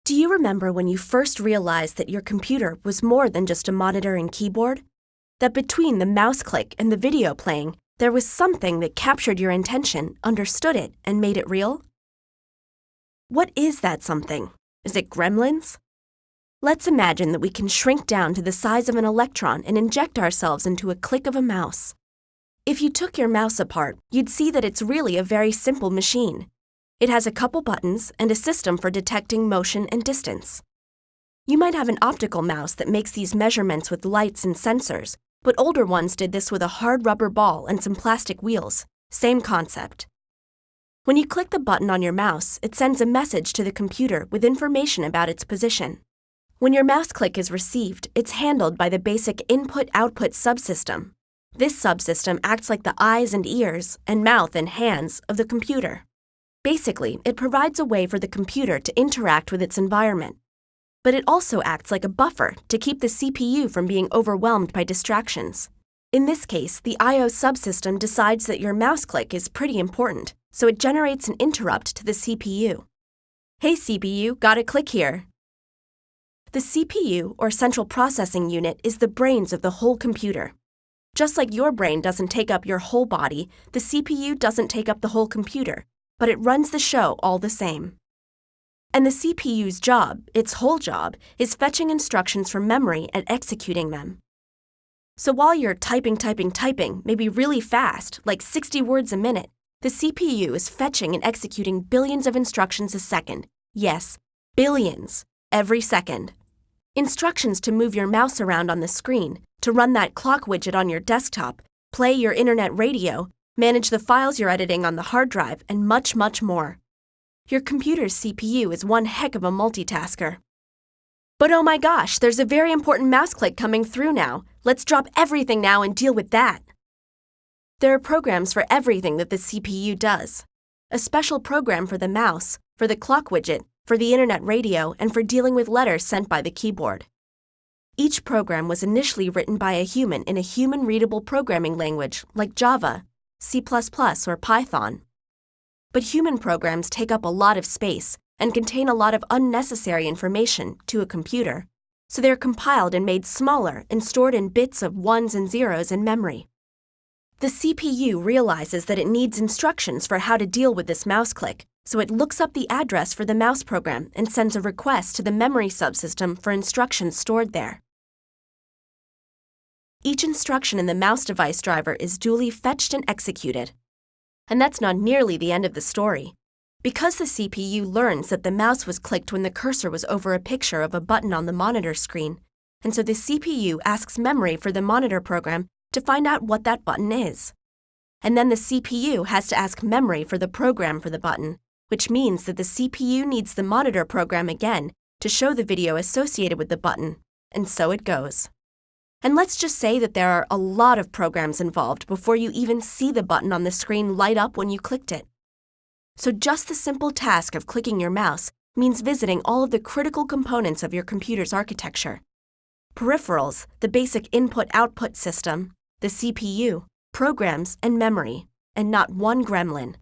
Do you remember when you first realized that your computer was more than just a monitor and keyboard? That between the mouse click and the video playing, there was something that captured your attention, understood it, and made it real? What is that something? Is it gremlins? Let's imagine that we can shrink down to the size of an electron and inject ourselves into a click of a mouse. If you took your mouse apart, you'd see that it's really a very simple machine. It has a couple buttons and a system for detecting motion and distance. You might have an optical mouse that makes these measurements with lights and sensors, but older ones did this with a hard rubber ball and some plastic wheels. Same concept. When you click the button on your mouse, it sends a message to the computer with information about its position. When your mouse click is received, it's handled by the basic input-output subsystem. This subsystem acts like the eyes and ears, and mouth and hands of the computer. Basically, it provides a way for the computer to interact with its environment. But it also acts like a buffer to keep the CPU from being overwhelmed by distractions. In this case, the I/O subsystem decides that your mouse click is pretty important, so it generates an interrupt to the CPU. Hey CPU, got a click here. The CPU, or central processing unit, is the brains of the whole computer. Just like your brain doesn't take up your whole body, the CPU doesn't take up the whole computer, but it runs the show all the same. And the CPU's job, its whole job, is fetching instructions from memory and executing them. So while you're typing, maybe really fast, like 60 words a minute, the CPU is fetching and executing billions of instructions a second. Yes, billions, every second. Instructions to move your mouse around on the screen, to run that clock widget on your desktop, play your internet radio, manage the files you're editing on the hard drive, and much, much more. Your computer's CPU is one heck of a multitasker. But oh my gosh, there's a very important mouse click coming through now. Let's drop everything now and deal with that. There are programs for everything that the CPU does. A special program for the mouse, for the clock widget, for the internet radio, and for dealing with letters sent by the keyboard. Each program was initially written by a human in a human-readable programming language like Java, C++, or Python. But human programs take up a lot of space and contain a lot of unnecessary information to a computer, so they're compiled and made smaller and stored in bits of ones and zeros in memory. The CPU realizes that it needs instructions for how to deal with this mouse click, so it looks up the address for the mouse program and sends a request to the memory subsystem for instructions stored there. Each instruction in the mouse device driver is duly fetched and executed. And that's not nearly the end of the story. Because the CPU learns that the mouse was clicked when the cursor was over a picture of a button on the monitor screen, and so the CPU asks memory for the monitor program to find out what that button is. And then the CPU has to ask memory for the program for the button, which means that the CPU needs the monitor program again to show the video associated with the button, and so it goes. And let's just say that there are a lot of programs involved before you even see the button on the screen light up when you clicked it. So just the simple task of clicking your mouse means visiting all of the critical components of your computer's architecture. Peripherals, the basic input-output system, the CPU, programs, and memory, and not one gremlin.